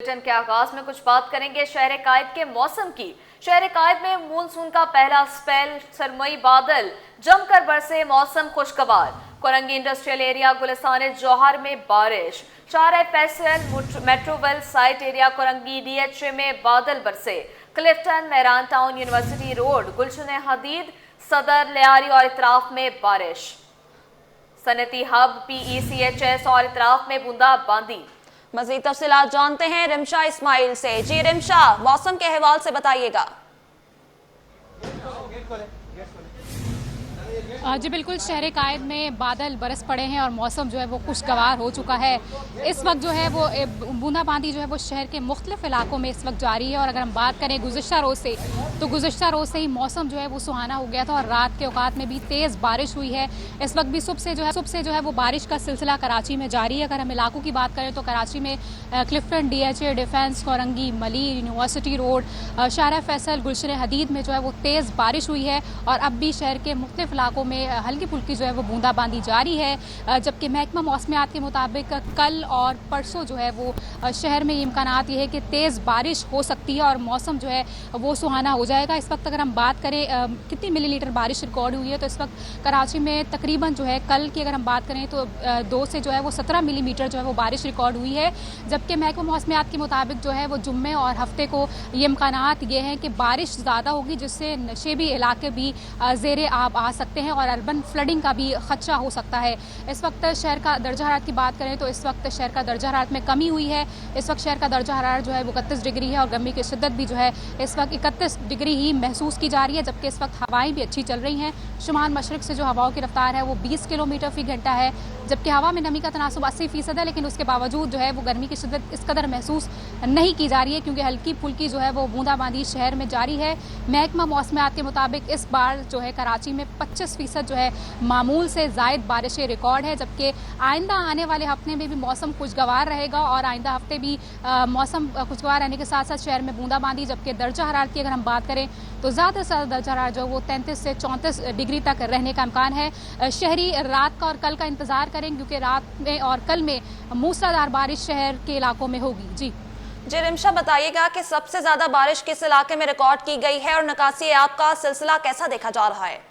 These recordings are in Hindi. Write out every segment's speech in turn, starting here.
बुलेटिन के आगाज में कुछ बात करेंगे शहर कायद के मौसम की। शहर कायद में मानसून का पहला स्पेल, सरमई बादल जमकर बरसे, मौसम खुशगवार। कोरंगी इंडस्ट्रियल एरिया, गुलिस्तान जौहर में बारिश। Shahrah Faisal Metroville site area Korangi DHA में बादल बरसे। Clifton, Mehran town, university road, Gulshan Hadeed, Saddar, Lyari और इतराफ में बारिश। सनती हब, PECHS और इतराफ में बूंदाबांदी। मजीद तफसीलात जानते हैं रिमशा इस्माइल से। जी रिमशा, मौसम के हवाले से बताइएगा। जी बिल्कुल, शहर कायद में बादल बरस पड़े हैं और मौसम जो है वो खुशगवार हो चुका है। इस वक्त जो है वो बूंदाबांदी जो है वो शहर के मुख्तलिफ इलाकों में इस वक्त जारी है। और अगर हम बात करें गुज़िश्ता रोज़ से, तो गुज़िश्ता रोज़ से ही मौसम जो है वो सुहाना हो गया था और रात के औकात में भी तेज़ बारिश हुई है। इस वक्त भी सुबह से जो है वो बारिश का सिलसिला कराची में जारी है। अगर हम इलाकों की बात करें तो कराची में क्लिफ्टन, DHA, डिफेंस, कोरंगी, मली, यूनिवर्सिटी रोड, शाहर फैसल, गुलशन हदीद में जो है वो तेज़ बारिश हुई है। और अब भी शहर के मुख्तलिफ इलाकों में हल्की फुल्की जो है वो बूंदाबांदी जारी है। जबकि महकमा मौसमियात के मुताबिक कल और परसों जो है वो शहर में इम्कानात ये है कि तेज़ बारिश हो सकती है और मौसम जो है वो सुहाना हो जाएगा। इस वक्त अगर हम बात करें कितनी मिलीलीटर बारिश रिकॉर्ड हुई है, तो इस वक्त कराची में तकरीबन जो है कल की अगर हम बात करें तो 2 से जो है वो 17 मिलीमीटर जो है वो बारिश रिकॉर्ड हुई है। जबकि महकमा मौसमियात के मुताबिक जो है वो जुम्मे और हफ्ते को ये इम्कानात ये हैं कि बारिश ज़्यादा होगी, जिससे नशेबी इलाके भी ज़ेरे आब आ सकते हैं और अर्बन फ्लडिंग का भी खदशा हो सकता है। इस वक्त शहर का दर्जा हरारत की बात करें तो इस वक्त शहर का दर्जा हरारत में कमी हुई है। इस वक्त शहर का दर्जा हरारत जो है वो 31 डिग्री है और गर्मी की शिद्दत भी जो है इस वक्त 31 डिग्री ही महसूस की जा रही है। जबकि इस वक्त हवाएं भी अच्छी चल रही हैं। शुमाल मशरक से जो हवाओं की रफ्तार है वो 20 किलोमीटर फी घंटा है। जबकि हवा में नमी का तनासुब 80% है, लेकिन उसके बावजूद जो है वो गर्मी की शिद्दत इस कदर महसूस नहीं की जा रही है, क्योंकि हल्की फुल्की जो है वो बूंदाबांदी शहर में जारी है। महकमा मौसमियात के मुताबिक इस बार जो है कराची में 25% जो है मामूल से ज़ायद बारिशें रिकॉर्ड है। जबकि आइंदा आने वाले हफ्ते में भी मौसम खुशगवार रहेगा और आइंदा हफ्ते भी मौसम खुशगवार रहने के साथ साथ शहर में बूंदाबांदी। जबकि दर्जा हरारत की अगर हम बात करें तो ज़्यादा से ज़्यादा दर्जा हरारत जो वो 33 से 34 डिग्री तक रहने का इम्कान है। शहरी रात का और कल का इंतज़ार करें, क्योंकि रात में और कल में मूसलाधार बारिश शहर के इलाकों में होगी। जी रिमशा, बताइएगा कि सबसे ज़्यादा बारिश किस इलाके में रिकॉर्ड की गई है और निकासी आपका सिलसिला कैसा देखा जा रहा है?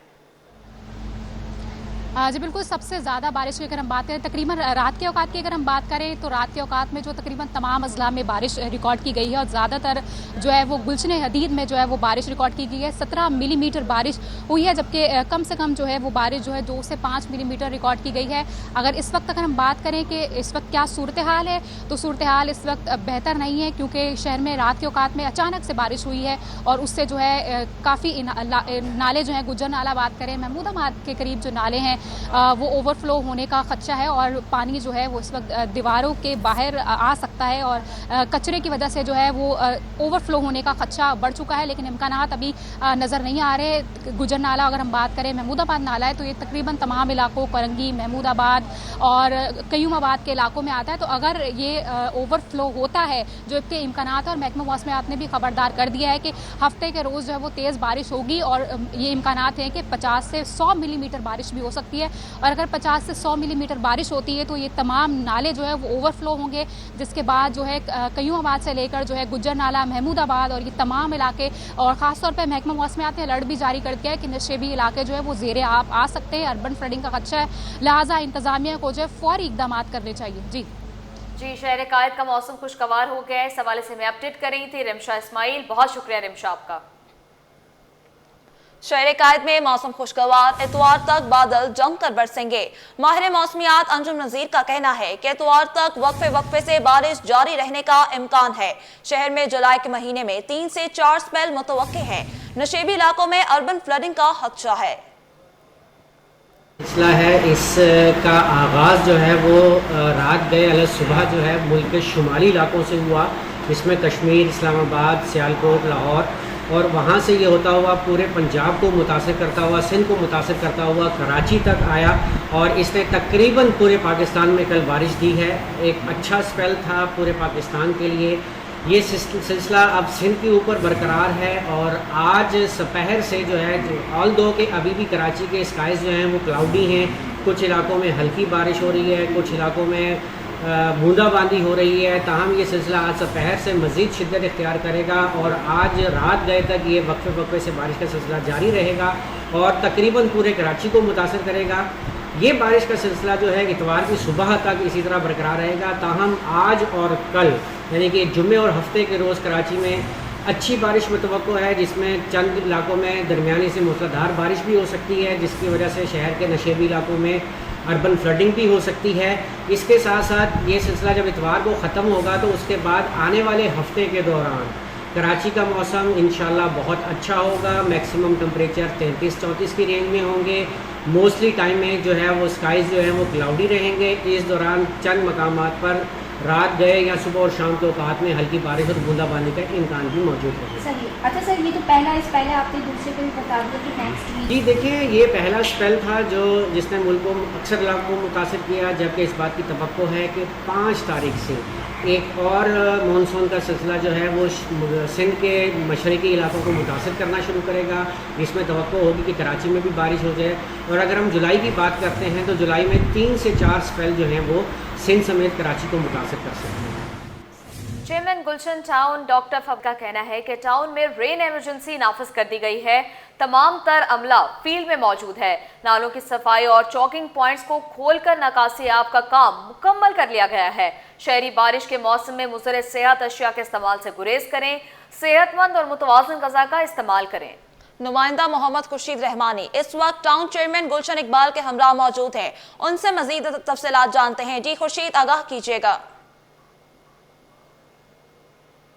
जी बिल्कुल, सबसे ज़्यादा बारिश की अगर हम बात करें तकरीबन रात के औकात की अगर हम बात करें तो रात के औकात में जो तकरीबन तमाम अजला में बारिश रिकॉर्ड की गई है और ज़्यादातर जो है वो गुलशन हदीद में जो है वो बारिश रिकॉर्ड की गई है। 17 मिलीमीटर बारिश हुई है। जबकि कम से कम जो है वो बारिश जो है 2 से 5 मिलीमीटर रिकॉर्ड की गई है। अगर इस वक्त अगर हम बात करें कि इस वक्त क्या सूरत हाल है, तो सूरत हाल इस वक्त बेहतर नहीं है, क्योंकि शहर में रात के औकात में अचानक से बारिश हुई है और उससे जो है काफ़ी नाले जो हैं, गुजर नाला बात करें, महमूदाबाद के करीब जो नाले हैं वो ओवरफ्लो होने का खदशा है और पानी जो है वो इस वक्त दीवारों के बाहर आ सकता है और कचरे की वजह से जो है वो ओवरफ्लो होने का खदशा बढ़ चुका है। लेकिन इम्कानात अभी नज़र नहीं आ रहे। गुजर नाला अगर हम बात करें, महमूदाबाद नाला है, तो ये तकरीबन तमाम इलाकों, करंगी, महमूदाबाद और कयूमाबाद के इलाकों में आता है। तो अगर ये ओवरफ्लो होता है, जो इसके इम्कानात, और महकमा मौसमियात ने भी खबरदार कर दिया है कि हफ्ते के रोज़ जो है वो तेज़ बारिश होगी और ये इम्कानात हैं कि 50 से 100 मिलीमीटर बारिश भी हो सकती है। और अगर 50 से 100 मिलीमीटर बारिश होती है तो ये तमाम नाले जो है वो ओवरफ्लो होंगे, जिसके बाद जो है कयूमाबाद से लेकर जो है गुज्जर नाला, महमूदाबाद और ये तमाम इलाके, और ख़ासतौर पर महकमा मौसमियात ने अलर्ट भी जारी कर दिया है कि नशेबी इलाके जो है वो ज़ेरे आब आ सकते हैं, अर्बन फ्लडिंग का खदशा है, लिहाजा इंतज़ामिया को जो है फौरी इक़दाम करने चाहिए। जी, शहर कायद का मौसम खुशगवार हो गया है। इस हवाले से मैं अपडेट कर रही थी रिमशा इस्माइल। बहुत शुक्रिया रिमशा आपका। शहर कायद में मौसम खुशगवार, इतवार तक बादल जमकर बरसेंगे। माहिर मौसमियात अंजुम नज़ीर का कहना है कि इतवार तक वक्फे से बारिश जारी रहने का इम्कान है। शहर में जुलाई के महीने में 3 से 4 स्पेल मुतवक्के हैं। नशेबी इलाकों में अर्बन फ्लडिंग का खदशा है। सिलसिला है, इसका आगाज़ जो है वो रात गए अलग सुबह जो है मुल्क के शुमाली इलाकों से हुआ, जिसमें कश्मीर, इस्लामाबाद, सियालकोट, लाहौर, और वहाँ से ये होता हुआ पूरे पंजाब को मुतासर करता हुआ, सिंध को मुतासर करता हुआ कराची तक आया और इसने तकरीबन पूरे पाकिस्तान में कल बारिश दी है। एक अच्छा स्पेल था पूरे पाकिस्तान के लिए। ये सिलसिला अब सिंध के ऊपर बरकरार है और आज दोपहर से जो है, ऑल दो के अभी भी कराची के स्काइज़ जो हैं वो क्लाउडी हैं। कुछ इलाकों में हल्की बारिश हो रही है, कुछ इलाकों में बूंदाबांदी हो रही है, ताहम ये सिलसिला आज दोपहर से मज़ीद शिद्दत इख्तियार करेगा और आज रात गए तक ये वक्फे वक्फे से बारिश का सिलसिला जारी रहेगा और तकरीबन पूरे कराची को मुतासर करेगा। ये बारिश का सिलसिला जो है इतवार की सुबह तक इसी तरह बरकरार रहेगा। ताहम आज और कल यानी कि जुम्मे और हफ्ते के रोज़ कराची में अच्छी बारिश मुतवक्को है, जिसमें चंद इलाकों में दरमियानी से मूसलाधार बारिश भी हो सकती है, जिसकी वजह से शहर के नशेबी इलाकों में अर्बन फ्लडिंग भी हो सकती है। इसके साथ साथ ये सिलसिला जब इतवार को ख़त्म होगा तो उसके बाद आने वाले हफ्ते के दौरान कराची का मौसम इंशाल्लाह बहुत अच्छा होगा। मैक्सिमम टेम्परेचर 33-34 की रेंज में होंगे। मोस्टली टाइम में जो है वो स्काइज़ जो है वो क्लाउडी रहेंगे। इस दौरान चंद मकामात पर रात गए या सुबह और शाम के औकात में हल्की बारिश और बूंदाबांदी का इम्कान भी मौजूद है। सही। अच्छा सर, ये तो पहला इस पहले आपने दूसरे को भी बता दिया कि नेक्स्ट वीक। जी देखिए, ये पहला स्पेल था जो जिसने मुल्क को अक्सर इलाकों को मुतासर किया, जबकि इस बात की तवक्को है कि 5 तारीख से एक और मानसून का सिलसिला जो है वो सिंध के मशरक़ी इलाकों को मुतासर करना शुरू करेगा। इसमें तवक्को होगी कि कराची में भी बारिश हो जाए। और अगर हम जुलाई की बात करते हैं तो जुलाई में 3 से 4 स्पेल जो हैं वो सिंध समेत कराची को मुतासर कर सकते हैं। चेयरमैन गुलशन टाउन डॉक्टर फब का कहना है कि टाउन में रेन इमरजेंसी नाफिज कर दी गई है। तमाम तर अमला फील्ड में मौजूद है। नालों की सफाई और चौकिंग पॉइंट्स को खोलकर निकासी आब का काम मुकम्मल कर लिया गया है। शहरी बारिश के मौसम में मुज़र सेहत अशिया के इस्तेमाल से गुरेज करें। सेहतमंद और मुतवाज़िन ग़िज़ा का इस्तेमाल करें। नुमाइंदा मोहम्मद खुर्शीद रहमानी इस वक्त टाउन चेयरमैन गुलशन इकबाल के हमरा मौजूद हैं। उनसे मजीद तफसीलात जानते हैं। जी खुर्शीद, आगाह कीजिएगा।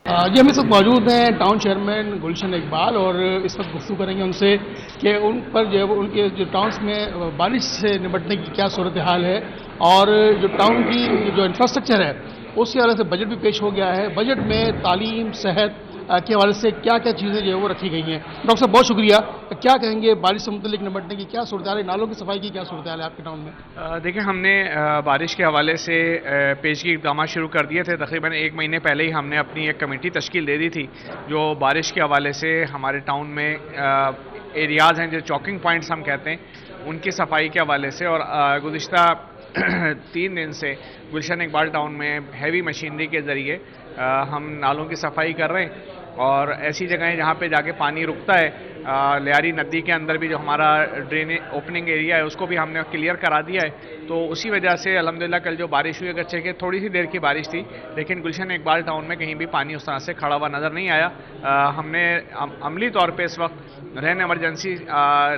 जी, हम इस वक्त मौजूद हैं टाउन चेयरमैन गुलशन इकबाल और इस वक्त गुफ्तगू करेंगे उनसे कि उन पर जो है उनके जो टाउन्स में बारिश से निपटने की क्या सूरत हाल है और जो टाउन की जो इंफ्रास्ट्रक्चर है उसके हवाले से बजट भी पेश हो गया है। बजट में तालीम, सेहत के हवाले से क्या क्या चीज़ें जो है वो रखी गई हैं। डॉक्टर साहब बहुत शुक्रिया। क्या कहेंगे बारिश से मुतल्लिक निपटने की क्या सूरत हाल है, नालों की सफाई की क्या सूरत हाल है आपके टाउन में? देखिए, हमने बारिश के हवाले से पेशगी इक़दाम शुरू कर दिए थे। तकरीबन 1 महीने पहले ही हमने अपनी एक कमेटी तश्कील दे दी थी जो बारिश के हवाले से हमारे टाउन में एरियाज़ हैं जो चॉकिंग पॉइंट्स हम कहते हैं उनकी सफाई के हवाले से। और गुज़िश्ता 3 दिन से गुलशन इकबाल टाउन में हैवी मशीनरी के ज़रिए हम नालों की सफाई कर रहे हैं और ऐसी जगहें जहाँ पे जाके पानी रुकता है, लियारी नदी के अंदर भी जो हमारा ड्रेनेज ओपनिंग एरिया है उसको भी हमने क्लियर करा दिया है। तो उसी वजह से अल्हम्दुलिल्लाह कल जो बारिश हुई, अगरचे कि थोड़ी सी देर की बारिश थी, लेकिन गुलशन इकबाल टाउन में कहीं भी पानी उस तरह से खड़ा हुआ नज़र नहीं आया। हमने अमली तौर पर इस वक्त रेन एमरजेंसी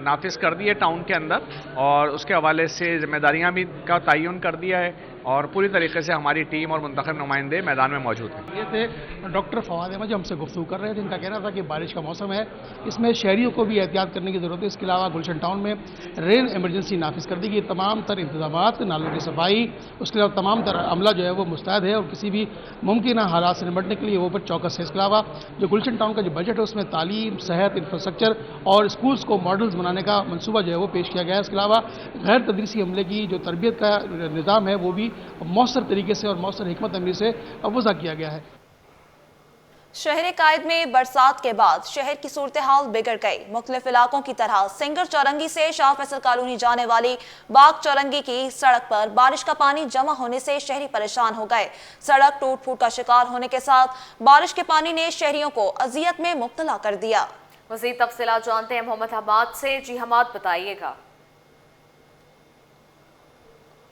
नाफिज कर दी है टाउन के अंदर और उसके हवाले से जिम्मेदारियाँ भी का तयन कर दिया है और पूरी तरीके से हमारी टीम और मुंतखब नुमाइंदे मैदान में मौजूद हैं। ये थे डॉक्टर फवाद अहमद जो हमसे गुफ्तगू कर रहे थे। इनका कहना था कि बारिश का मौसम है, इसमें शहरियों को भी एहतियात करने की ज़रूरत है। इसके अलावा गुलशन टाउन में रेन एमरजेंसी नाफिज कर दी गई। तमाम तर इंतजामात, नालों की सफाई, उसके अलावा तमाम तर अमला जो है वो मुस्तैद है और किसी भी मुमकिन हालात से निपटने के लिए वो पर चौकस है। इसके अलावा जो गुलशन टाउन का जो बजट है उसमें तालीम, सेहत, इंफ्रास्ट्रक्चर और स्कूल्स को मॉडल्स बनाने का मनसूबा जो है वो पेश किया गया है। इसके अलावा गैर तदरीसी अमले की जो तरबियत का निज़ाम है वो भी मौसर तरीके से और मौसर हिकमत अमली से वज़ा किया गया है। शहर कायद में बरसात के बाद शहर की सूरत हाल बिगड़ गई। मुख्तलिफ इलाकों की तरह सिंगर चौरंगी से शाह फैसल कॉलोनी जाने वाली बाग चौरंगी की सड़क पर बारिश का पानी जमा होने से शहरी परेशान हो गए। सड़क टूट फूट का शिकार होने के साथ बारिश के पानी ने शहरियों को अजियत में मुब्तला कर दिया। मज़ीद तफसीलात जानते हैं मोहम्मद हमाद से। जी हमाद, बताइएगा।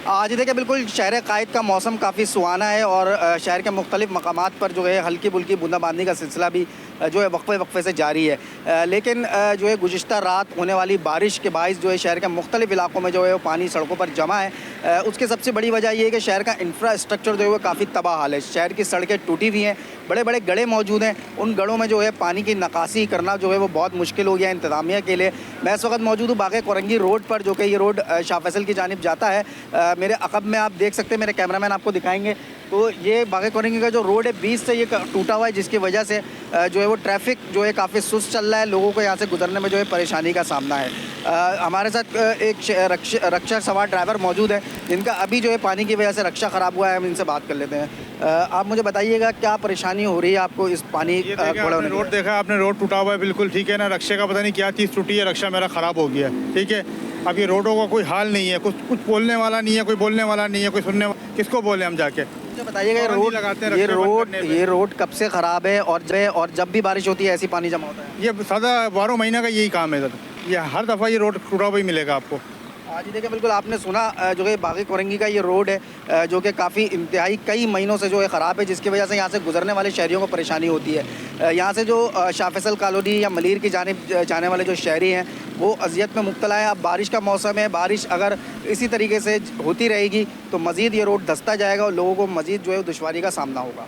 आज देखिए, बिल्कुल शहर कायद का मौसम काफ़ी सुहाना है और शहर के मुख्तलिफ मकामात पर जो है हल्की बुल्की बूंदाबांदी का सिलसिला भी जो है वक्फे से जारी है। लेकिन जो है गुज़िश्ता रात होने वाली बारिश के बाइस जो है शहर के मुख्तलिफ इलाकों में जो है वो पानी सड़कों पर जमा है। उसकी सबसे बड़ी वजह ये है कि शहर का इंफ्रास्ट्रक्चर जो है वो काफ़ी तबाह हाल है। शहर की सड़कें टूटी हुई हैं, बड़े बड़े गड्ढे मौजूद हैं। उन गड्ढों में जो है पानी की निकासी करना जो है वो बहुत मुश्किल हो गया इंतज़ामिया के लिए। मैं इस वक्त मौजूद हूँ बाग कोरंगी रोड पर, जो कि ये रोड शाह फैसल की जानिब जाता है। मेरे अक़ब में आप देख सकते हैं, मेरे कैमरामैन आपको दिखाएंगे, तो ये बाग कोरंगी का जो रोड है बीच से ये टूटा हुआ है, जिसकी वजह से जो है वो ट्रैफिक जो है काफ़ी सुस्त चल रहा है। लोगों को यहाँ से गुजरने में जो है परेशानी का सामना है। हमारे साथ एक रक्षा सवार ड्राइवर मौजूद है जिनका अभी जो है पानी की वजह से रक्षा ख़राब हुआ है। हम इनसे बात कर लेते हैं। आप मुझे बताइएगा क्या परेशानी हो रही है आपको इस पानी रोड देखा आपने, रोड टूटा हुआ है बिल्कुल, ठीक है ना। रक्षा का पता नहीं क्या चीज़ टूटी है, रक्षा मेरा ख़राब हो गया, ठीक है। अब ये रोडों का कोई हाल नहीं है, कुछ बोलने वाला नहीं है, कोई बोलने वाला नहीं है, कोई सुनने किसको बोले हम जाके। मुझे बताइएगा ये रोड कब से ख़राब है और जब भी बारिश होती है ऐसी पानी जमा होता है? ये सादा 12 महीने का यही काम है सर, ये हर दफ़ा ये रोड टूटा हुआ ही मिलेगा आपको। आज ही देखिए बिल्कुल आपने सुना जो कि बागी कोरंगी का ये रोड है जो कि काफ़ी इंतहाई कई महीनों से जो है ख़राब है, जिसकी वजह से यहाँ से गुजरने वाले शहरियों को परेशानी होती है। यहाँ से जो शाह फैसल कॉलोनी या मलीर की जानिब जाने वाले जो शहरी हैं वो अजियत में मुब्तला है। अब बारिश का मौसम है, बारिश अगर इसी तरीके से होती रहेगी तो मज़ीद ये रोड धंसता जाएगा और लोगों को मज़ीद जो है दुश्वारी का सामना होगा।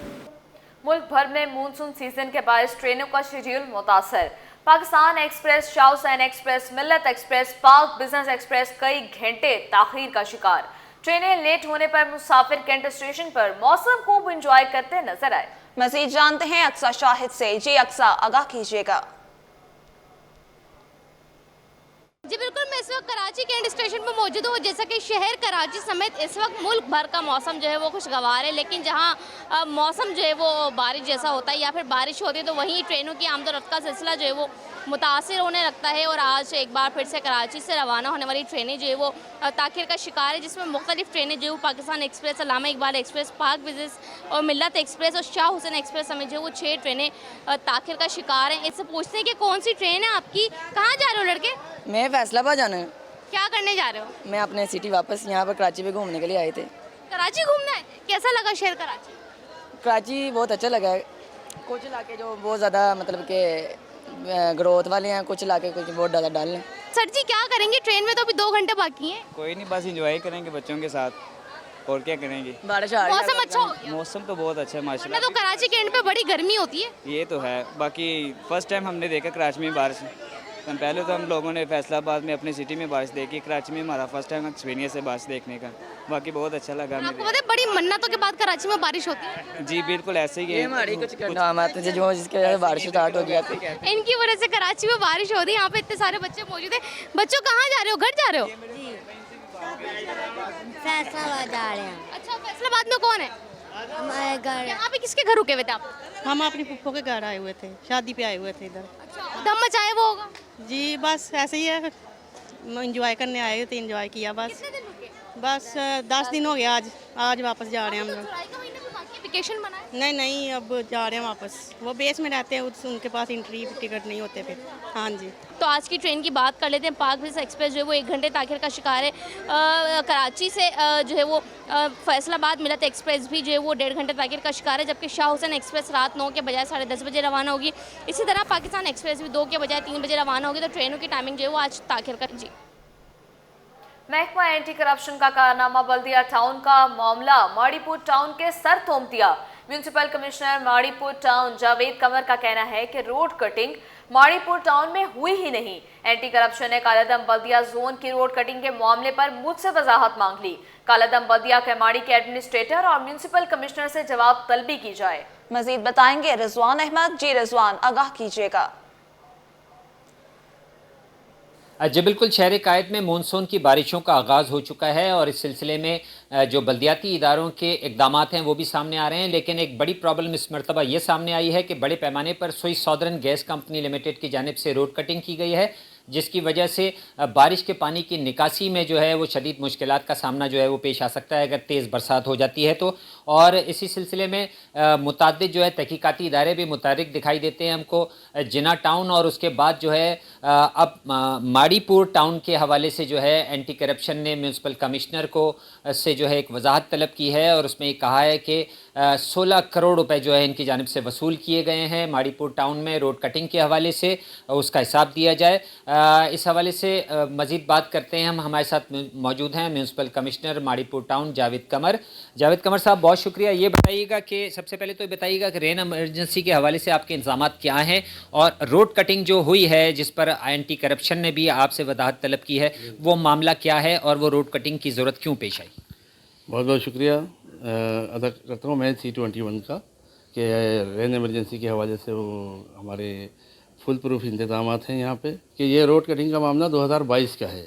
मुल्क भर में मानसून सीजन के बायस ट्रेनों का शेड्यूल मुतासर। पाकिस्तान एक्सप्रेस, शाह हुसैन एक्सप्रेस, मिल्लत एक्सप्रेस, पाक बिजनेस एक्सप्रेस कई घंटे ताखीर का शिकार। ट्रेनें लेट होने पर मुसाफिर कैंट स्टेशन पर मौसम खूब एंजॉय करते नजर आए। मजीद जानते हैं अक्सा शाहिद से। जी अक्सा, आगाह कीजिएगा। जी बिल्कुल, मैं इस वक्त कराची कैंट स्टेशन पर मौजूद हूँ। जैसा कि शहर कराची समेत इस वक्त मुल्क भर का मौसम जो है वो खुशगवार है, लेकिन जहाँ मौसम जो है वो बारिश जैसा होता है या फिर बारिश होती है तो वहीं ट्रेनों की आमदोरफ्त का सिलसिला जो है वो मुतासिर होने लगता है। और आज एक बार फिर से कराची से रवाना होने वाली ट्रेनें जो है वो ताखिर का शिकार है, जिसमें मुख्तलिफ ट्रेनें जो है पाकिस्तान एक्सप्रेस, अल्लामा इकबाल एक्सप्रेस, पाक बिजनेस और मिल्लत एक्सप्रेस और शाह हुसैन एक्सप्रेस समेत जो है वो 6 ट्रेनें ताखिर का शिकार हैं। इससे पूछते हैं कि कौन सी ट्रेन है आपकी, कहाँ जा रहे हो लड़के? मैं फैसलाबाद जाना है। क्या करने जा रहे हो? मैं अपने सिटी वापस यहाँ पर कराची में घूमने के लिए आए थे। कराची घूमना है, कैसा लगा शहर कराची? कराची बहुत अच्छा लगा है। कुछ इलाके जो बहुत ज़्यादा मतलब के ग्रोथ वाले हैं, कुछ इलाके कुछ बहुत ज़्यादा डल हैं। सर जी क्या करेंगे ट्रेन में, तो अभी 2 घंटे बाकी हैं। कोई नहीं, बस एंजॉय करेंगे बच्चों के साथ, और क्या करेंगे। बारिश आ रही है, मौसम अच्छा हो गया। मौसम तो बहुत अच्छा है माशाल्लाह। तो कराची कैंट पे बड़ी गर्मी होती है। ये तो है, बाकी फर्स्ट टाइम हमने देखा कराची में बारिश। पहले तो हम लोगों ने फैसलाबाद में अपनी सिटी में बारिश देखी, कराची में हमारा फर्स्ट टाइम एक्सपीरियंस है बारिश देखने का। बाकी बहुत अच्छा लगा आपको मुझे। पता है बड़ी मन्नतों के बाद कराची में बारिश होती है। जी बिल्कुल ऐसे ही ये है। हमारी कुछ कारनामात हैं जो जिसके वजह से बारिश स्टार्ट हो गया था। इनकी वजह से कराची में बारिश होती है। यहाँ पे इतने सारे बच्चे मौजूद हैं। बच्चों कहाँ जा रहे हो, घर जा रहे हो? फैसलाबाद जा रहे हैं। अच्छा, फैसलाबाद में कौन है? हमारे घर। यहाँ पे किसके घर रुके हुए थे आप? हम अपनी फुफ्फो के घर आए हुए थे, शादी पे आए हुए थे इधर। अच्छा, दम मचाए वो होगा। जी बस ऐसे ही है, एंजॉय करने आए हुए थे, एंजॉय किया बस। कितने दिन रुके? बस 10 दिन हो गया, आज वापस जा रहे हैं हम लोग। जुलाई का महीना भी बाकी है, वेकेशन मनाए? नहीं अब जा रहे हैं वापस। वो बेस में रहते हैं, उनके पास एंट्री टिकट नहीं होते फिर। हाँ जी, तो आज की ट्रेन की बात कर लेते हैं। पाक बिजनेस एक्सप्रेस जो है वो 1 घंटे ताखिर का शिकार है। कराची से जो है वो फैसलाबाद मिल्लत एक्सप्रेस भी जो है वो 1.5 घंटे ताखिर का शिकार है, जबकि शाह हुसैन एक्सप्रेस रात 9 के बजाय 10:30 बजे रवाना होगी। इसी तरह पाकिस्तान एक्सप्रेस भी 2 के बजाय 3 बजे रवाना होगी। तो ट्रेनों की टाइमिंग जो है वो आज ताखिर का। जी, महकमा एंटी करप्शन का कारनामा बल्दिया टाउन का मामला माड़ीपुर टाउन के सर थोम दिया। Municipal commissioner Maripur town Javed Qamar का कहना है कि रोड कटिंग माड़ीपुर टाउन में हुई ही नहीं। एंटी करप्शन ने कालादम बल्दिया जोन की रोड कटिंग के मामले पर मुझसे वजाहत मांग ली। कालादम बल्दिया के माड़ी के एडमिनिस्ट्रेटर और म्यूनिसिपल कमिश्नर से जवाब तलबी की जाए। मजीद बताएंगे रिजवान अहमद। जी रिजवान, आगाह कीजिएगा। जी बिल्कुल, शहर कायद में मानसून की बारिशों का आगाज़ हो चुका है और इस सिलसिले में जो बल्दियाती इदारों के इकदाम हैं वो भी सामने आ रहे हैं। लेकिन एक बड़ी प्रॉब्लम इस मरतबा ये सामने आई है कि बड़े पैमाने पर Swiss southern gas company limited की जानिब से रोड कटिंग की गई है, जिसकी वजह से बारिश के पानी की निकासी में जो है वो शदीद मुश्किलात का सामना जो है वो पेश आ सकता है अगर तेज़ बरसात हो जाती है तो। और इसी सिलसिले में मुताद्दिद जो है तहकीकाती इदारे भी मुतारिक दिखाई देते हैं हमको। जिना टाउन और उसके बाद जो है अब माड़ीपुर टाउन के हवाले से जो है एंटी करप्शन ने म्यूनसिपल कमिश्नर को से जो है एक वजाहत तलब की है और उसमें कहा है कि 16 करोड़ रुपए जो है इनकी जानिब से वसूल किए गए हैं माड़ीपुर टाउन में रोड कटिंग के हवाले से, उसका हिसाब दिया जाए। इस हवाले से मज़ीद बात करते हैं। हम हमारे साथ मौजूद हैं municipal commissioner Maripur town Javed Qamar. Javed Qamar साहब, बहुत शुक्रिया। ये बताइएगा कि सबसे पहले तो बताइएगा कि रेन एमरजेंसी के हवाले से आपके इंतजामात क्या हैं और रोड कटिंग जो हुई है जिस पर एंटी करप्शन ने भी आपसे वजाहत तलब की है, वो मामला क्या है और वो रोड कटिंग की ज़रूरत क्यों पेश आई? बहुत बहुत शुक्रिया अदा करता हूँ मैं C21 का कि रेन एमरजेंसी के हवाले से वो हमारे फुल प्रूफ इंतजाम हैं यहाँ पे कि ये रोड कटिंग का मामला 2022 का है।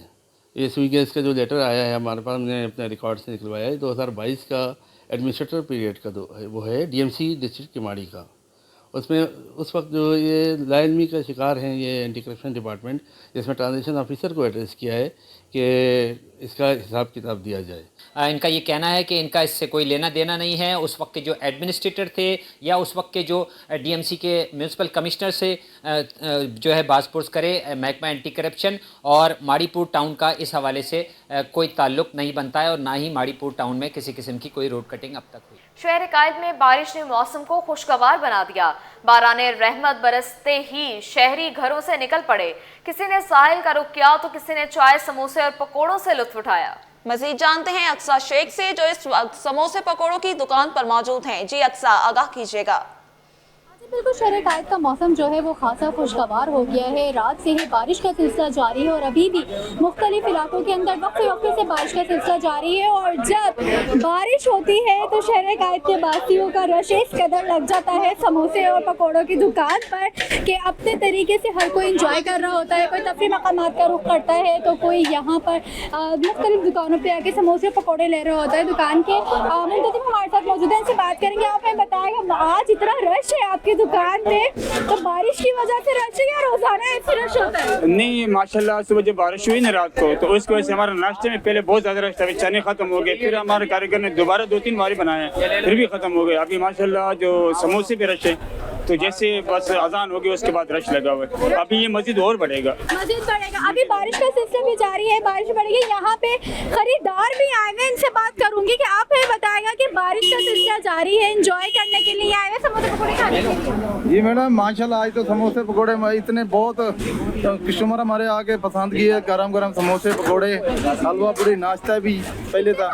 ये स्वी गैस का जो लेटर आया है हमारे पास, हमने अपने रिकॉर्ड से निकलवाया है, 2022 का एडमिनिस्ट्रेटर पीरियड का वो है DMC डिस्ट्रिक्ट किमाड़ी का। उसमें उस वक्त जो ये लाइनमी का शिकार हैं ये एंटी करप्शन डिपार्टमेंट, जिसमें ट्रांजेक्शन ऑफिसर को एड्रेस किया है कि इसका हिसाब किताब दिया जाए। इनका ये कहना है कि इनका इससे कोई लेना देना नहीं है। उस वक्त के जो एडमिनिस्ट्रेटर थे या उस वक्त के जो डीएमसी के म्यूनसिपल कमिश्नर से जो है बासपुर्स करे महकमा एंटी करप्शन और माड़ीपुर टाउन का इस हवाले से कोई ताल्लुक नहीं बनता है और ना ही माड़ीपुर टाउन में किसी किस्म की कोई रोड कटिंग अब तक हुई। शहर कायद में बारिश ने मौसम को खुशगवार बना दिया। बाराने रहमत बरसते ही शहरी घरों से निकल पड़े। किसी ने साहिल का रुख किया तो किसी ने चाय, समोसे और पकोड़ों से लुत्फ उठाया। मजीद जानते हैं अक्सा शेख से, जो इस वक्त समोसे पकोड़ों की दुकान पर मौजूद हैं। जी अक्सा, आगाह कीजिएगा। बिल्कुल शहर कायद का मौसम जो है वो खासा खुशगवार हो गया है। रात से ही बारिश का सिलसिला जारी है और अभी भी मुख्तलिफ इलाकों के अंदर वक्फे वक्फे से बारिश का सिलसिला जारी है। और जब बारिश होती है तो शहर कायद के बासियों का रश इस कदर लग जाता है समोसे और पकौड़ों की दुकान पर कि अपने तरीके से हर कोई इंजॉय कर रहा होता है। कोई तफरी मकामात का रुख करता है तो कोई यहाँ पर मुख्तलिफ दुकानों पर आके समोसे और पकौड़े ले रहा होता है। दुकान के मुंतजिम हमारे साथ मौजूद हैं, इनसे बात करेंगे। आप हमें बताएगा आज इतना रश है आपकी दुकान पे, तो बारिश की वजह से रश है या रोजाना ऐसे रश होता है? नहीं, माशाल्लाह सुबह जब बारिश हुई ना रात को तो उसकी वजह से हमारे नाश्ते में पहले बहुत ज्यादा रश था, चने खत्म हो गए। फिर हमारे कारीगर ने दोबारा 2-3 बारी बनाए, फिर भी खत्म हो गए। अभी माशाल्लाह जो समोसे पे रश है, तो जैसे बस अजान होगी उसके बाद रश लगा हुआ है। अभी ये मजीद और बढ़ेगा। अभी बारिश का सिलसिला भी जारी है, बारिश बढ़ेगी। यहाँ पे खरीदार भी आए हुए, इनसे बात करूंगी कि आप हमें बताएगा कि बारिश का सिलसिला जारी है, एंजॉय करने के लिए आए हुए समोसे पकौड़े खाने के लिए। जी मैडम, माशाल्लाह आज तो समोसे पकौड़े इतने बहुत कस्टमर हमारे आके पसंद किए। गरम गरम समोसे पकौड़े, हलवा पूरी, नाश्ता भी पहले था।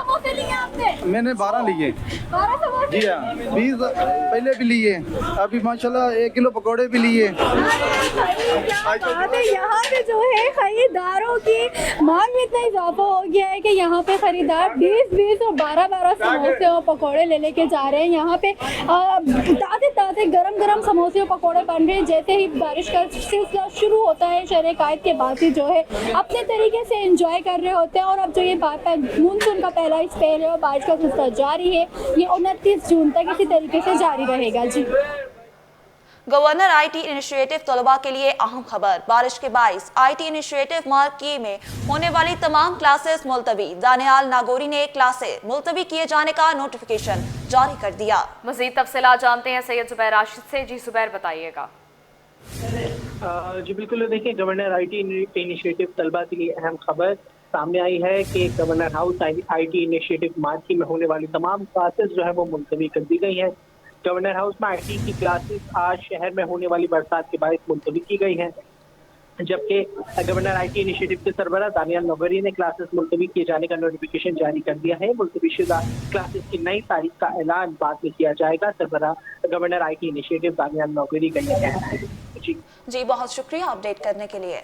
मैंने 12 लिए। जी हाँ, 20 पहले भी लिए, अभी माशाल्लाह 1 किलो पकौड़े भी लिए। यहाँ पे जो है खरीदारों की मांग में इतना इजाफा हो गया है कि यहाँ पे खरीदार 20-20 और 12-12 समोसे और पकौड़े ले लेके जा रहे हैं। यहाँ पे ताज़े गरम समोसे और पकौड़े बन रहे हैं। जैसे ही बारिश का सिलसिला शुरू होता है, शहर कायद के बासी जो है अपने तरीके से एंजॉय कर रहे होते हैं। और अब जो ये मानसून का पहला स्पेल है और बारिश का सिलसिला जारी है, ये 29 जून तक इसी तरीके से जारी रहेगा। जी, गवर्नर आईटी इनिशिएटिव तलबा के लिए अहम खबर। बारिश के बाइस आईटी इनिशिएटिव मार्की में होने वाली तमाम क्लासेस मुलतवी। दानियाल नागौरी ने क्लासेस मुलतवी किए जाने का नोटिफिकेशन जारी कर दिया। मजीद तफसीलात जानते हैं सैयद जुबैर राशिद से। जी जुबैर, बताइएगा। जी बिल्कुल, देखिए गवर्नर आईटी इनिशिएटिव तलबा के लिए अहम खबर सामने आई है कि governor house IT initiative marquee में होने वाली तमाम क्लासेस जो है वो मुलतवी कर दी गई हैं। गवर्नर हाउस में आईटी की क्लासेस आज शहर में होने वाली बरसात के बायस मुलतवी की गई हैं, जबकि गवर्नर आईटी इनिशिएटिव के सरबराह दानियाल नगौरी ने क्लासेस मुलतवी किए जाने का नोटिफिकेशन जारी कर दिया है। मुलतवी शुदा क्लासेस की नई तारीख का ऐलान बाद में किया जाएगा। सरबराह गवर्नर आईटी इनिशिएटिव दानियाल नगौरी का यह कहना है। जी, बहुत शुक्रिया अपडेट करने के लिए।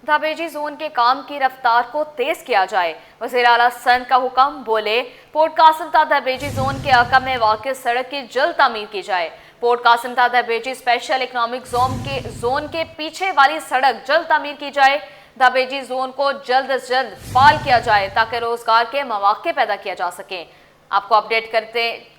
दाबेजी जोन के काम की रफ्तार को तेज किया जाए, वज़ीर आला सन का हुक्म। बोले, पोर्ट कासिम ता दाबेजी जोन के अका में वाक़ सड़क की जल्द तामीर की जाए। पोर्ट कासिम ता दाबेजी स्पेशल इकनॉमिक जोन के पीछे वाली सड़क जल्द तामीर की जाए। दाबेजी जोन को जल्द अज जल्द फाल किया जाए ताकि रोजगार के मौके पैदा किया जा सकें। आपको अपडेट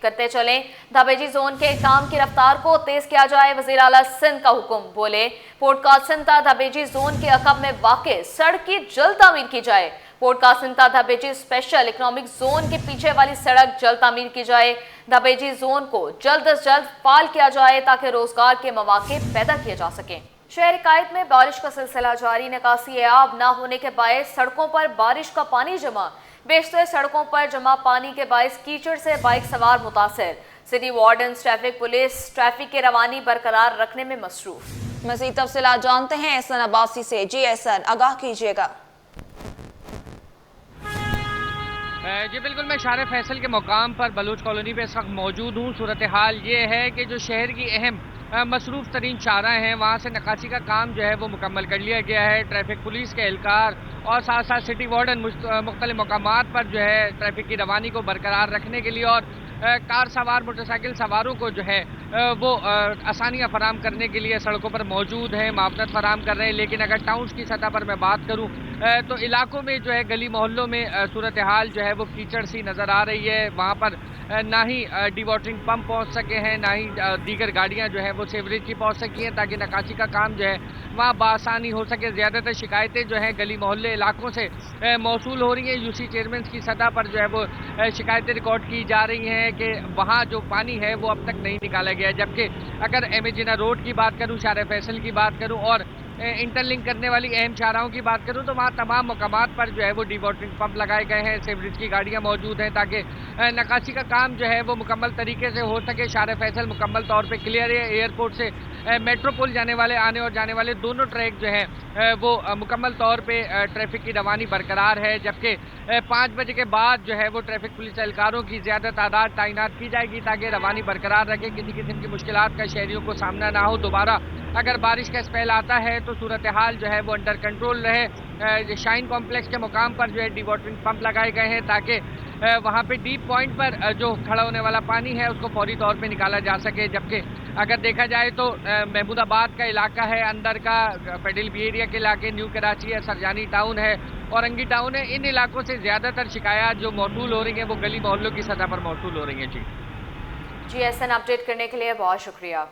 करते चलें। दाबेजी जोन के काम की रफ्तार को तेज किया जाए, वज़ीर आला सिंध का हुक्म। बोले, पोर्ट कासिम ता दाबेजी जोन के अकब में वाक़े सड़क की जल्द तामीर की जाए। पोर्ट कासिम ता दाबेजी स्पेशल इकनॉमिक जोन के पीछे वाली सड़क जल्द तामीर की जाए। दाबेजी जोन को जल्द अज जल्द फाल किया जाए ताकि रोजगार के मौके पैदा किए जा सकें। शहर कायद में बारिश का सिलसिला जारी। निकासी आब न होने के बायस सड़कों पर बारिश का पानी जमा। बेशतर सड़कों पर जमा पानी के बायस कीचड़ से बाइक सवार मुतासिर। City warden, traffic police traffic की रवानी बरकरार रखने में मसरूफ। मज़ीद तफसीलात जानते हैं एहसन अब्बासी से। जी एहसन, आगाह कीजिएगा। जी बिल्कुल, मैं शार फैसल के मुकाम पर बलूच कॉलोनी पे इस वक्त मौजूद हूँ। सूरत हाल ये है कि जो शहर की अहम मसरूफ़ तरीन शाहराह हैं वहाँ से नक्काशी का काम जो है वो मुकम्मल कर लिया गया है। ट्रैफिक पुलिस के एहलकार और साथ साथ सिटी वार्डन मुख्तलिफ मकामात पर जो है ट्रैफिक की रवानी को बरकरार रखने के लिए और कार सवार मोटरसाइकिल सवारों को जो है वो आसानियाँ फराम करने के लिए सड़कों पर मौजूद हैं, मावनत फराम कर रहे हैं। लेकिन अगर टाउन्स की सतह पर मैं बात करूँ तो इलाकों में जो है गली मोहल्लों में सूरत हाल जो है वो कीचड़ सी नज़र आ रही है। वहाँ पर ना ही डिवाटरिंग पंप पहुँच सके हैं, ना ही दीगर गाड़ियाँ जो है वो सीवरेज की पहुँच सकी हैं ताकि नकाशी का काम जो है वहाँ बआसानी हो सके। ज़्यादातर शिकायतें जो हैं गली मोहल्ले इलाकों से मौसूल हो रही हैं। यूसी चेयरमैन की सतह पर जो है वो शिकायतें रिकॉर्ड की जा रही हैं कि वहाँ जो पानी है वो अब तक नहीं निकाला गया है। जबकि अगर एमेजिना रोड की बात करूँ, शारे फैसल की बात करूँ और इंटरलिंक करने वाली अहम शाहराहों की बात करूं तो वहाँ तमाम मकामात पर जो है वो डिवाटरिंग पंप लगाए गए हैं, सीवरेज की गाड़ियाँ मौजूद हैं ताकि नकाशी का काम जो है वो मुकम्मल तरीके से हो सके। शारे फैसल मुकम्मल तौर पे क्लियर है। एयरपोर्ट से मेट्रोपोल जाने वाले आने और जाने वाले दोनों ट्रैक जो है वो मुकम्मल तौर पे ट्रैफिक की रवानी बरकरार है। जबकि 5 बजे के बाद जो है वो ट्रैफिक पुलिस एहलकारों की ज़्यादा तादाद तैनात की जाएगी ताकि रवानी बरकरार रखे, किसी किस्म की मुश्किलात का शहरियों को सामना ना हो। दोबारा अगर बारिश का स्पेल आता है तो सूरत हाल जो है वो अंडर कंट्रोल रहे। शाइन कॉम्प्लेक्स के मुकाम पर जो है डिवाटरिंग पंप लगाए गए हैं ताकि वहाँ पे डीप पॉइंट पर जो खड़ा होने वाला पानी है उसको फौरी तौर पे निकाला जा सके। जबकि अगर देखा जाए तो महमूदाबाद का इलाका है, अंदर का फेडरल बी एरिया के इलाके, न्यू कराची है, सरजानी टाउन है, औरंगी टाउन है, इन इलाकों से ज़्यादातर शिकायत जो मौसूल हो रही हैं वो गली मोहल्लों की सतह पर मौसूल हो रही हैं। जी GSN अपडेट करने के लिए बहुत शुक्रिया।